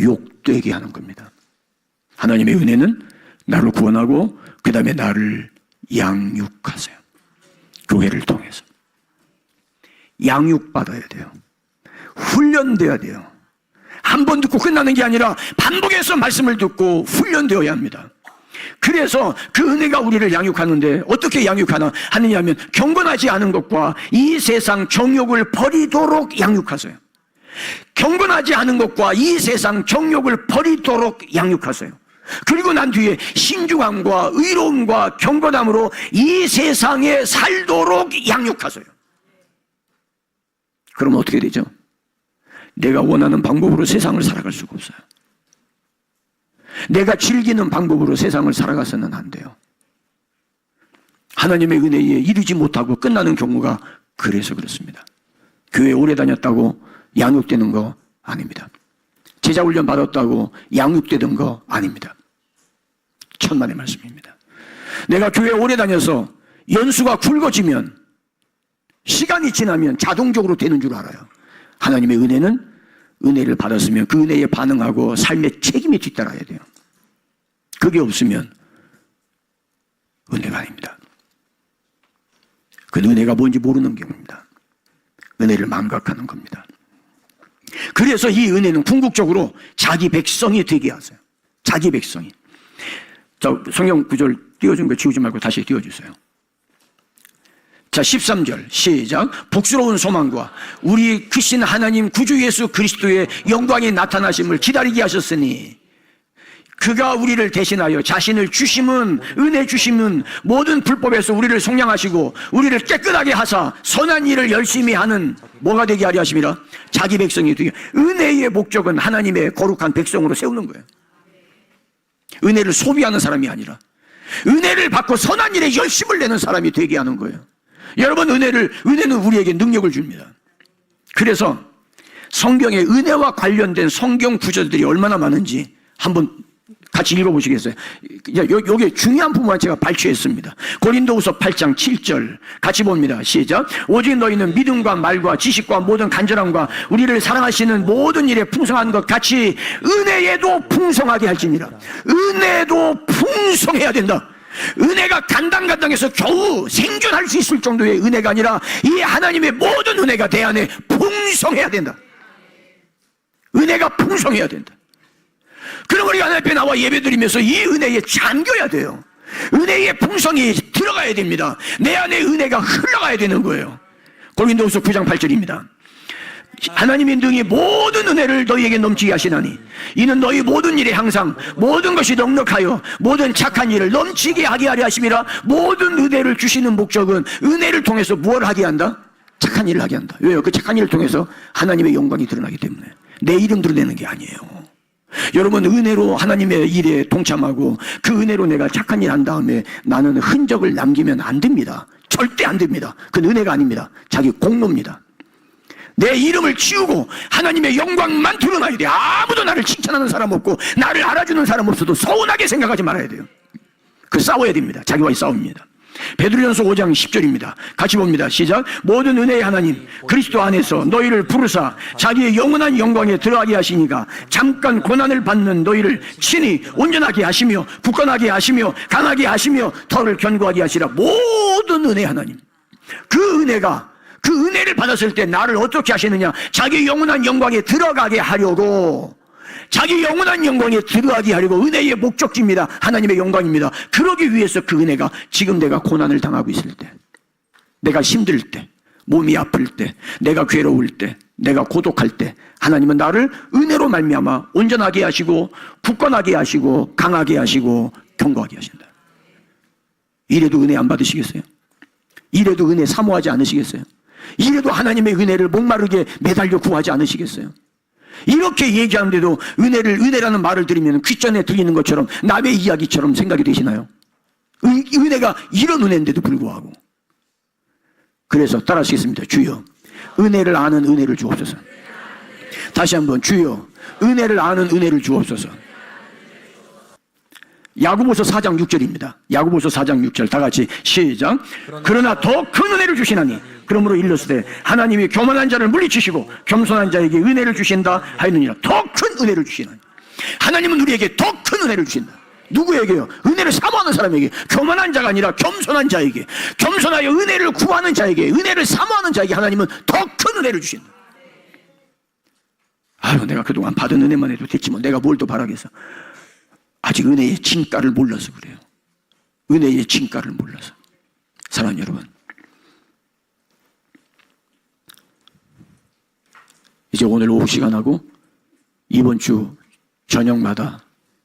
욕되게 하는 겁니다. 하나님의 은혜는 나를 구원하고 그 다음에 나를 양육하세요. 교회를 통해서 양육받아야 돼요. 훈련되어야 돼요. 한 번 듣고 끝나는 게 아니라 반복해서 말씀을 듣고 훈련되어야 합니다. 그래서 그 은혜가 우리를 양육하는데 어떻게 양육하나 하느냐면 경건하지 않은 것과 이 세상 정욕을 버리도록 양육하세요. 경건하지 않은 것과 이 세상 정욕을 버리도록 양육하세요. 그리고 난 뒤에 신중함과 의로움과 경건함으로 이 세상에 살도록 양육하세요. 그럼 어떻게 되죠? 내가 원하는 방법으로 세상을 살아갈 수가 없어요. 내가 즐기는 방법으로 세상을 살아가서는 안 돼요. 하나님의 은혜에 이르지 못하고 끝나는 경우가 그래서 그렇습니다. 교회 오래 다녔다고 양육되는 거 아닙니다. 제자훈련 받았다고 양육되던 거 아닙니다. 천만의 말씀입니다. 내가 교회 오래 다녀서 연수가 굵어지면 시간이 지나면 자동적으로 되는 줄 알아요. 하나님의 은혜는 은혜를 받았으면 그 은혜에 반응하고 삶의 책임에 뒤따라야 돼요. 그게 없으면 은혜가 아닙니다. 그 은혜가 뭔지 모르는 경우입니다. 은혜를 망각하는 겁니다. 그래서 이 은혜는 궁극적으로 자기 백성이 되게 하세요. 자기 백성이. 자, 성경 구절 띄워준 거 지우지 말고 다시 띄워주세요. 자, 13절 시작. 복스러운 소망과 우리 크신 하나님 구주 예수 그리스도의 영광이 나타나심을 기다리게 하셨으니 그가 우리를 대신하여 자신을 주심은 은혜 주심은 모든 불법에서 우리를 속량하시고 우리를 깨끗하게 하사 선한 일을 열심히 하는 뭐가 되게 하려 하심이라? 자기 백성이 되게. 은혜의 목적은 하나님의 거룩한 백성으로 세우는 거예요. 은혜를 소비하는 사람이 아니라 은혜를 받고 선한 일에 열심을 내는 사람이 되게 하는 거예요. 여러분, 은혜는 우리에게 능력을 줍니다. 그래서 성경에 은혜와 관련된 성경 구절들이 얼마나 많은지 한번 같이 읽어보시겠어요? 여기 중요한 부분만 제가 발췌했습니다. 고린도후서 8장 7절 같이 봅니다. 시작. 오직 너희는 믿음과 말과 지식과 모든 간절함과 우리를 사랑하시는 모든 일에 풍성한 것 같이 은혜에도 풍성하게 할지니라. 은혜도 풍성해야 된다. 은혜가 간당간당해서 겨우 생존할 수 있을 정도의 은혜가 아니라 이 하나님의 모든 은혜가 내 안에 풍성해야 된다. 은혜가 풍성해야 된다. 그럼 우리가 하나님 앞에 나와 예배드리면서 이 은혜에 잠겨야 돼요. 은혜의 풍성이 들어가야 됩니다. 내 안에 은혜가 흘러가야 되는 거예요. 고린도후서 9장 8절입니다. 하나님이 능히 모든 은혜를 너희에게 넘치게 하시나니 이는 너희 모든 일에 항상 모든 것이 넉넉하여 모든 착한 일을 넘치게 하게 하려 하심이라. 모든 은혜를 주시는 목적은 은혜를 통해서 무엇을 하게 한다? 착한 일을 하게 한다. 왜요? 그 착한 일을 통해서 하나님의 영광이 드러나기 때문에. 내 이름 드러내는 게 아니에요. 여러분, 은혜로 하나님의 일에 동참하고 그 은혜로 내가 착한 일 한 다음에 나는 흔적을 남기면 안 됩니다. 절대 안 됩니다. 그건 은혜가 아닙니다. 자기 공로입니다. 내 이름을 지우고 하나님의 영광만 드러나야 돼요. 아무도 나를 칭찬하는 사람 없고 나를 알아주는 사람 없어도 서운하게 생각하지 말아야 돼요. 그 싸워야 됩니다. 자기와의 싸움입니다. 베드로전서 5장 10절입니다. 같이 봅니다. 시작. 모든 은혜의 하나님 그리스도 안에서 너희를 부르사 자기의 영원한 영광에 들어가게 하시니가 잠깐 고난을 받는 너희를 친히 온전하게 하시며 굳건하게 하시며 강하게 하시며 더를 견고하게 하시라. 모든 은혜 하나님. 그 은혜를 받았을 때 나를 어떻게 하시느냐? 자기 영원한 영광에 들어가게 하려고, 자기 영원한 영광에 들어가게 하려고. 은혜의 목적지입니다. 하나님의 영광입니다. 그러기 위해서 그 은혜가 지금 내가 고난을 당하고 있을 때, 내가 힘들 때, 몸이 아플 때, 내가 괴로울 때, 내가 고독할 때 하나님은 나를 은혜로 말미암아 온전하게 하시고 굳건하게 하시고 강하게 하시고 견고하게 하신다. 이래도 은혜 안 받으시겠어요? 이래도 은혜 사모하지 않으시겠어요? 이래도 하나님의 은혜를 목마르게 매달려 구하지 않으시겠어요? 이렇게 얘기하는데도 은혜라는 말을 들으면 귓전에 들리는 것처럼 남의 이야기처럼 생각이 되시나요? 은혜가 이런 은혜인데도 불구하고. 그래서 따라하시겠습니다. 주여, 은혜를 아는 은혜를 주옵소서. 다시 한번, 주여, 은혜를 아는 은혜를 주옵소서. 야고보서 4장 6절입니다. 야고보서 4장 6절 다 같이 시작. 그러나 더 큰 은혜를 주시나니 그러므로 일렀으되 하나님이 교만한 자를 물리치시고 겸손한 자에게 은혜를 주신다 하였느니라. 더 큰 은혜를 주시나니. 하나님은 우리에게 더 큰 은혜를 주신다. 누구에게요? 은혜를 사모하는 사람에게. 교만한 자가 아니라 겸손한 자에게, 겸손하여 은혜를 구하는 자에게, 은혜를 사모하는 자에게 하나님은 더 큰 은혜를 주신다. 아유, 내가 그동안 받은 은혜만 해도 됐지 뭐 내가 뭘 더 바라겠어. 아직 은혜의 진가를 몰라서 그래요. 은혜의 진가를 몰라서. 사랑하는 여러분, 이제 오늘 오후 시간하고 이번 주 저녁마다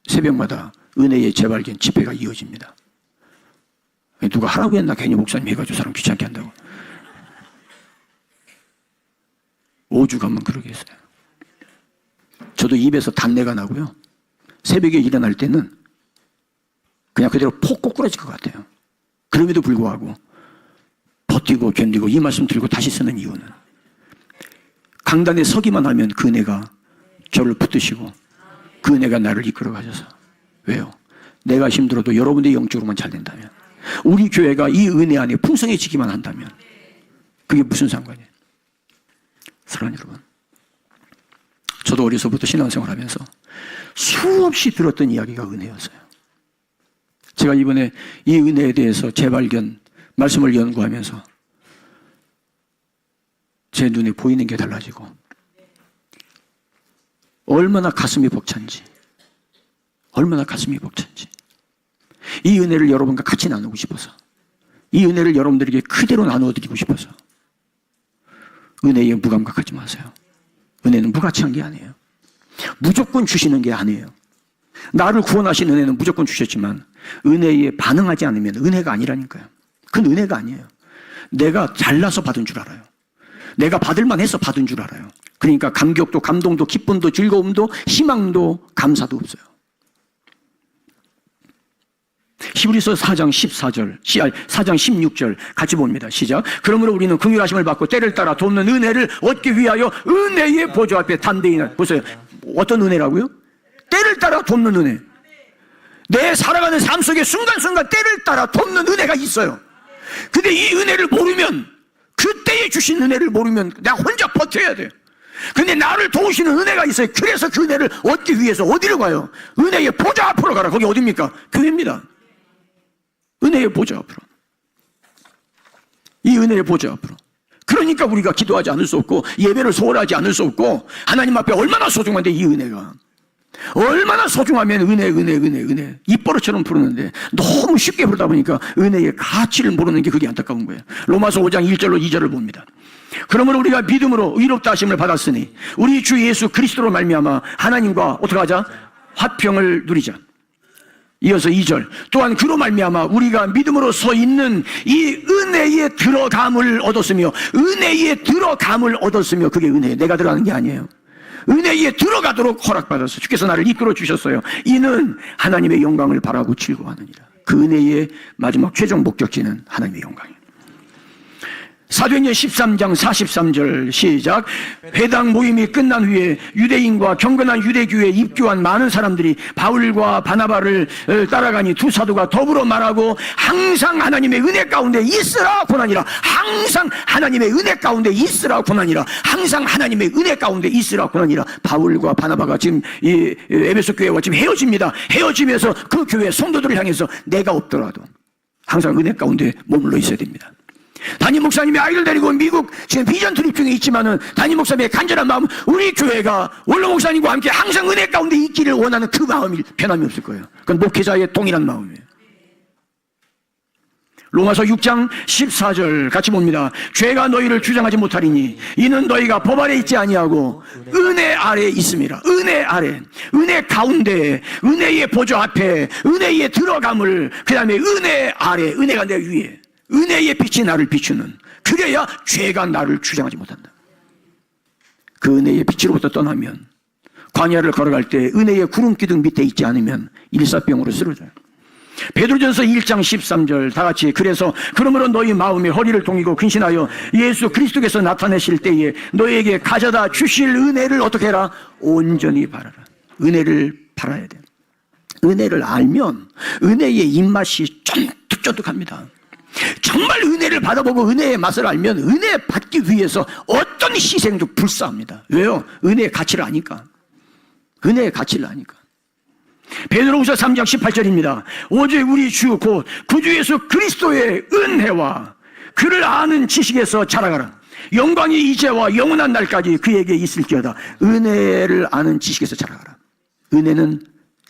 새벽마다 은혜의 재발견 집회가 이어집니다. 누가 하라고 했나? 괜히 목사님 해가지고 사람 귀찮게 한다고. 5주간만 그러게 했어요. 저도 입에서 단내가 나고요. 새벽에 일어날 때는 그냥 그대로 폭 꼬꾸라질 것 같아요. 그럼에도 불구하고 버티고 견디고 이 말씀 들고 다시 쓰는 이유는 강단에 서기만 하면 그 은혜가 저를 붙드시고 그 은혜가 나를 이끌어 가셔서. 왜요? 내가 힘들어도 여러분들이 영적으로만 잘 된다면, 우리 교회가 이 은혜 안에 풍성해지기만 한다면 그게 무슨 상관이에요? 사랑하는 여러분, 저도 어려서부터 신앙생활 하면서 수없이 들었던 이야기가 은혜였어요. 제가 이번에 이 은혜에 대해서 재발견, 말씀을 연구하면서 제 눈에 보이는 게 달라지고 얼마나 가슴이 벅찬지, 얼마나 가슴이 벅찬지. 이 은혜를 여러분과 같이 나누고 싶어서, 이 은혜를 여러분들에게 그대로 나누어드리고 싶어서. 은혜에 무감각하지 마세요. 은혜는 무가치한 게 아니에요. 무조건 주시는 게 아니에요. 나를 구원하신 은혜는 무조건 주셨지만 은혜에 반응하지 않으면 은혜가 아니라니까요. 그건 은혜가 아니에요. 내가 잘나서 받은 줄 알아요. 내가 받을만 해서 받은 줄 알아요. 그러니까 감격도 감동도 기쁨도 즐거움도 희망도 감사도 없어요. 히브리서 4장 14절, 4장 16절 같이 봅니다. 시작. 그러므로 우리는 긍휼하심을 받고 때를 따라 돕는 은혜를 얻기 위하여 은혜의 보좌 앞에 담대히 보세요. 어떤 은혜라고요? 때를 따라 돕는 은혜. 내 살아가는 삶 속에 순간순간 때를 따라 돕는 은혜가 있어요. 근데 이 은혜를 모르면, 그때에 주신 은혜를 모르면 내가 혼자 버텨야 돼요. 근데 나를 도우시는 은혜가 있어요. 그래서 그 은혜를 얻기 위해서 어디로 가요? 은혜의 보좌 앞으로 가라. 거기 어디입니까? 교회입니다. 은혜의 보좌 앞으로. 이 은혜의 보좌 앞으로. 그러니까 우리가 기도하지 않을 수 없고 예배를 소홀하지 않을 수 없고, 하나님 앞에 얼마나 소중한데 이 은혜가 얼마나 소중하면 은혜 입버릇처럼 부르는데 너무 쉽게 부르다 보니까 은혜의 가치를 모르는 게 그게 안타까운 거예요. 로마서 5장 1절로 2절을 봅니다. 그러므로 우리가 믿음으로 의롭다 하심을 받았으니 우리 주 예수 그리스도로 말미암아 하나님과 어떻게 하자? 화평을 누리자. 이어서 2절. 또한 그로 말미암아 우리가 믿음으로 서 있는 이 은혜에 들어감을 얻었으며, 은혜에 들어감을 얻었으며, 그게 은혜예요. 내가 들어가는 게 아니에요. 은혜에 들어가도록 허락받아서 주께서 나를 이끌어 주셨어요. 이는 하나님의 영광을 바라고 즐거워하느니라. 그 은혜의 마지막 최종 목적지는 하나님의 영광이에요. 사도행전 13장 43절 시작. 회당 모임이 끝난 후에 유대인과 경건한 유대교회에 입교한 많은 사람들이 바울과 바나바를 따라가니 두 사도가 더불어 말하고 항상 하나님의 은혜 가운데 있으라 고나니라. 항상 하나님의 은혜 가운데 있으라 고나니라. 항상 하나님의 은혜 가운데 있으라 고나니라. 바울과 바나바가 지금 이 에베소 교회와 지금 헤어집니다. 헤어지면서 그 교회 성도들을 향해서 내가 없더라도 항상 은혜 가운데 머물러 있어야 됩니다. 담임 목사님이 아이를 데리고 미국 지금 비전 트립 중에 있지만은 담임 목사님의 간절한 마음, 우리 교회가 원로 목사님과 함께 항상 은혜 가운데 있기를 원하는 그 마음이 변함이 없을 거예요. 그건 목회자의 동일한 마음이에요. 로마서 6장 14절 같이 봅니다. 죄가 너희를 주장하지 못하리니 이는 너희가 법 아래 있지 아니하고 은혜 아래 있음이라. 은혜 아래, 은혜 가운데, 은혜의 보좌 앞에, 은혜의 들어감을, 그 다음에 은혜 아래, 은혜가 내 위에, 은혜의 빛이 나를 비추는, 그래야 죄가 나를 주장하지 못한다. 그 은혜의 빛으로부터 떠나면, 광야를 걸어갈 때 은혜의 구름 기둥 밑에 있지 않으면 일사병으로 쓰러져요. 베드로전서 1장 13절 다 같이, 그래서 그러므로 너희 마음에 허리를 동이고 근신하여 예수 그리스도께서 나타내실 때에 너희에게 가져다 주실 은혜를 어떻게 해라? 온전히 바라라. 은혜를 바라야 돼. 은혜를 알면 은혜의 입맛이 쫀득쫀득합니다. 정말 은혜를 받아보고 은혜의 맛을 알면 은혜 받기 위해서 어떤 희생도 불사합니다. 왜요? 은혜의 가치를 아니까. 은혜의 가치를 아니까. 베드로후서 3장 18절입니다. 오직 우리 주 곧 구주 예수 그리스도의 은혜와 그를 아는 지식에서 자라가라. 영광이 이제와 영원한 날까지 그에게 있을지어다. 은혜를 아는 지식에서 자라가라. 은혜는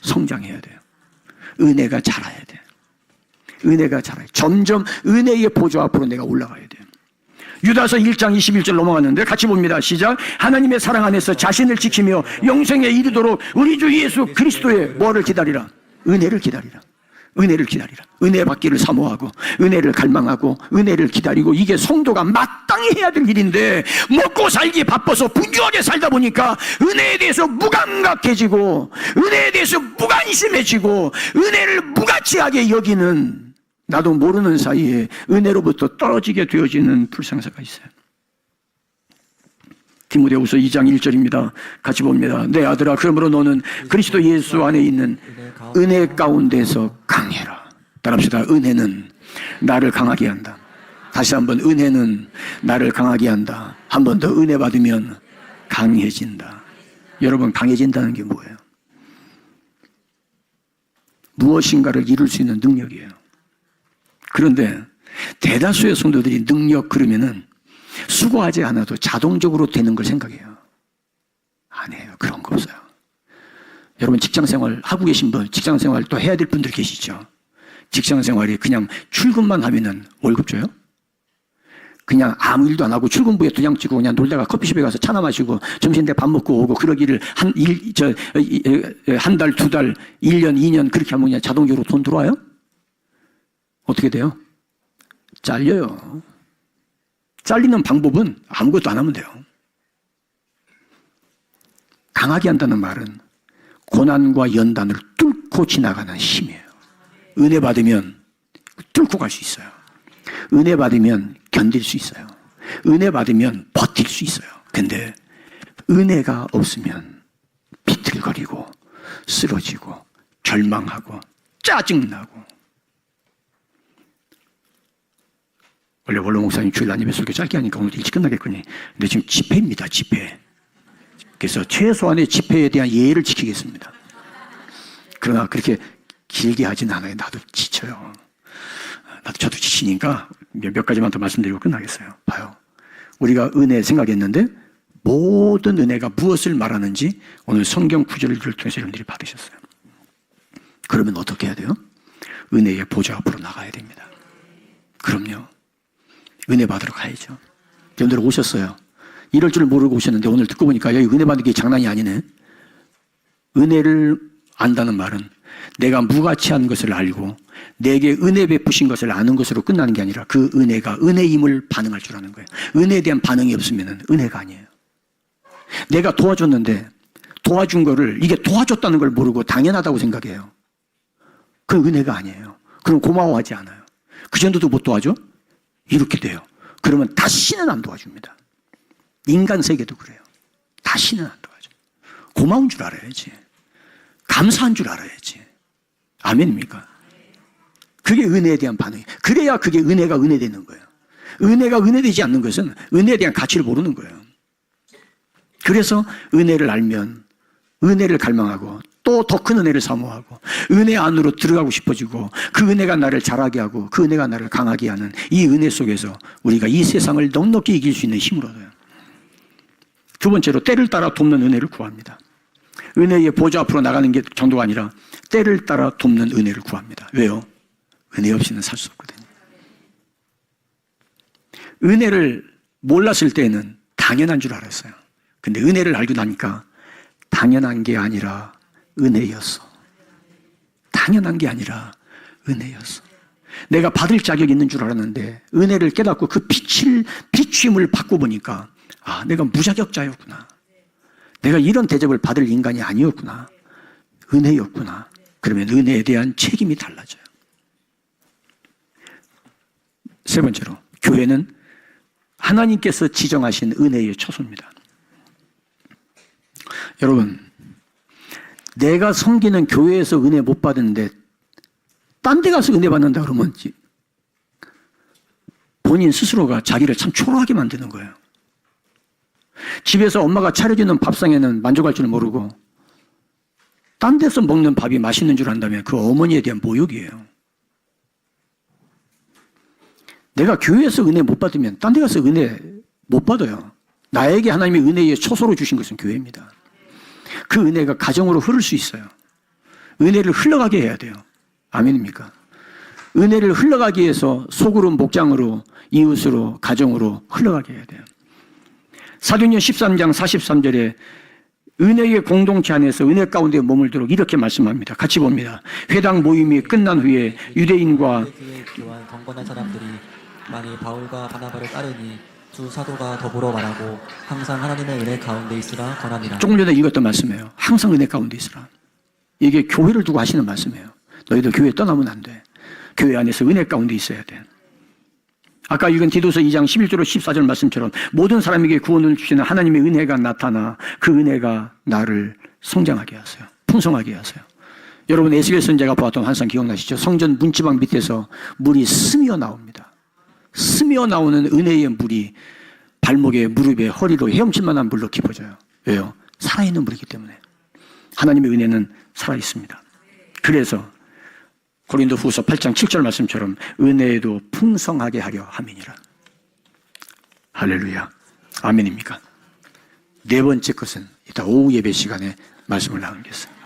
성장해야 돼요. 은혜가 자라야 돼요. 은혜가 자라야 돼요. 점점 은혜의 보좌 앞으로 내가 올라가야 돼요. 유다서 1장 21절 넘어갔는데 같이 봅니다. 시작. 하나님의 사랑 안에서 자신을 지키며 영생에 이르도록 우리 주 예수 그리스도의 뭐를 기다리라? 은혜를 기다리라. 은혜를 기다리라. 은혜 받기를 사모하고 은혜를 갈망하고 은혜를 기다리고, 이게 성도가 마땅히 해야 될 일인데 먹고 살기 바빠서 분주하게 살다 보니까 은혜에 대해서 무감각해지고 은혜에 대해서 무관심해지고 은혜를 무가치하게 여기는, 나도 모르는 사이에 은혜로부터 떨어지게 되어지는 불상사가 있어요. 디모데후서 2장 1절입니다. 같이 봅니다. 내 아들아, 그러므로 너는 그리스도 예수 안에 있는 은혜 가운데서 강해라. 따라합시다. 은혜는 나를 강하게 한다. 다시 한번, 은혜는 나를 강하게 한다. 한 번 더, 은혜 받으면 강해진다. 여러분, 강해진다는 게 뭐예요? 무엇인가를 이룰 수 있는 능력이에요. 그런데 대다수의 성도들이 능력 그러면은 수고하지 않아도 자동적으로 되는 걸 생각해요. 아니에요. 그런 거 없어요. 여러분, 직장생활 하고 계신 분, 직장생활 또 해야 될 분들 계시죠? 직장생활이 그냥 출근만 하면은 월급 줘요? 그냥 아무 일도 안 하고 출근부에 도장 찍고 그냥 놀다가 커피숍에 가서 차나 마시고 점심 때 밥 먹고 오고 그러기를 한 달, 두 달, 1년, 2년 그렇게 하면 그냥 자동적으로 돈 들어와요? 어떻게 돼요? 잘려요. 잘리는 방법은 아무것도 안 하면 돼요. 강하게 한다는 말은 고난과 연단을 뚫고 지나가는 힘이에요. 은혜 받으면 뚫고 갈 수 있어요. 은혜 받으면 견딜 수 있어요. 은혜 받으면 버틸 수 있어요. 근데 은혜가 없으면 비틀거리고 쓰러지고 절망하고 짜증나고. 원래 원로 목사님 주일 아침에 설교 짧게 하니까 오늘 일찍 끝나겠거니. 근데 지금 집회입니다. 집회. 그래서 최소한의 집회에 대한 예의를 지키겠습니다. 그러나 그렇게 길게 하진 않아요. 나도 지쳐요. 저도 지치니까 몇 가지만 더 말씀드리고 끝나겠어요. 봐요. 우리가 은혜 생각했는데 모든 은혜가 무엇을 말하는지 오늘 성경 구절을 통해서 여러분들이 받으셨어요. 그러면 어떻게 해야 돼요? 은혜의 보좌 앞으로 나가야 됩니다. 그럼요. 은혜 받으러 가야죠. 여러분들 오셨어요. 이럴 줄 모르고 오셨는데 오늘 듣고 보니까 여기 은혜 받는 게 장난이 아니네. 은혜를 안다는 말은 내가 무가치한 것을 알고 내게 은혜 베푸신 것을 아는 것으로 끝나는 게 아니라 그 은혜가 은혜임을 반응할 줄 아는 거예요. 은혜에 대한 반응이 없으면 은혜가 아니에요. 내가 도와줬는데 도와준 거를 이게 도와줬다는 걸 모르고 당연하다고 생각해요. 그건 은혜가 아니에요. 그럼 고마워하지 않아요. 그 정도도 못 도와줘? 이렇게 돼요. 그러면 다시는 안 도와줍니다. 인간 세계도 그래요. 다시는 안 도와줘. 고마운 줄 알아야지. 감사한 줄 알아야지. 아멘입니까? 그게 은혜에 대한 반응이에요. 그래야 그게 은혜가 은혜되는 거예요. 은혜가 은혜되지 않는 것은 은혜에 대한 가치를 모르는 거예요. 그래서 은혜를 알면 은혜를 갈망하고 또 더 큰 은혜를 사모하고 은혜 안으로 들어가고 싶어지고 그 은혜가 나를 자라게 하고 그 은혜가 나를 강하게 하는 이 은혜 속에서 우리가 이 세상을 넉넉히 이길 수 있는 힘을 얻어요. 두 번째로 때를 따라 돕는 은혜를 구합니다. 은혜의 보좌 앞으로 나가는 게 정도가 아니라 때를 따라 돕는 은혜를 구합니다. 왜요? 은혜 없이는 살 수 없거든요. 은혜를 몰랐을 때는 당연한 줄 알았어요. 근데 은혜를 알고 나니까 당연한 게 아니라 은혜였어. 당연한 게 아니라 은혜였어. 내가 받을 자격이 있는 줄 알았는데 은혜를 깨닫고 그 비추임을 받고 보니까 아, 내가 무자격자였구나. 내가 이런 대접을 받을 인간이 아니었구나. 은혜였구나. 그러면 은혜에 대한 책임이 달라져요. 세 번째로, 교회는 하나님께서 지정하신 은혜의 처소입니다. 여러분, 내가 섬기는 교회에서 은혜 못 받는데 딴 데 가서 은혜 받는다 그러면 본인 스스로가 자기를 참 초라하게 만드는 거예요. 집에서 엄마가 차려주는 밥상에는 만족할 줄 모르고 딴 데서 먹는 밥이 맛있는 줄 안다면 그 어머니에 대한 모욕이에요. 내가 교회에서 은혜 못 받으면 딴 데 가서 은혜 못 받아요. 나에게 하나님의 은혜의 초소로 주신 것은 교회입니다. 그 은혜가 가정으로 흐를 수 있어요. 은혜를 흘러가게 해야 돼요. 아멘입니까? 은혜를 흘러가기 위해서 속으로, 목장으로, 이웃으로, 가정으로 흘러가게 해야 돼요. 사도행전 13장 43절에 은혜의 공동체 안에서 은혜 가운데 머물도록 이렇게 말씀합니다. 같이 봅니다. 회당 모임이 끝난 후에 유대인과 교회 교환 경건한 사람들이 많이 바울과 바나바를 따르니 두 사도가 더불어 말하고 항상 하나님의 은혜 가운데 있으라 권하니라. 조금 전에 읽었던 말씀이에요. 항상 은혜 가운데 있으라. 이게 교회를 두고 하시는 말씀이에요. 너희도 교회 떠나면 안 돼. 교회 안에서 은혜 가운데 있어야 돼. 아까 읽은 디도서 2장 11절 14절 말씀처럼 모든 사람에게 구원을 주시는 하나님의 은혜가 나타나 그 은혜가 나를 성장하게 하세요. 풍성하게 하세요. 여러분, 에스겔 선지자가 보았던 환상 기억나시죠? 성전 문지방 밑에서 물이 스며 나옵니다. 스며 나오는 은혜의 물이 발목에, 무릎에, 허리로 헤엄칠 만한 물로 깊어져요. 왜요? 살아있는 물이기 때문에. 하나님의 은혜는 살아있습니다. 그래서 고린도후서 8장 7절 말씀처럼 은혜에도 풍성하게 하려 함이니라. 할렐루야. 아멘입니까? 네 번째 것은 이따 오후 예배 시간에 말씀을 나누겠습니다.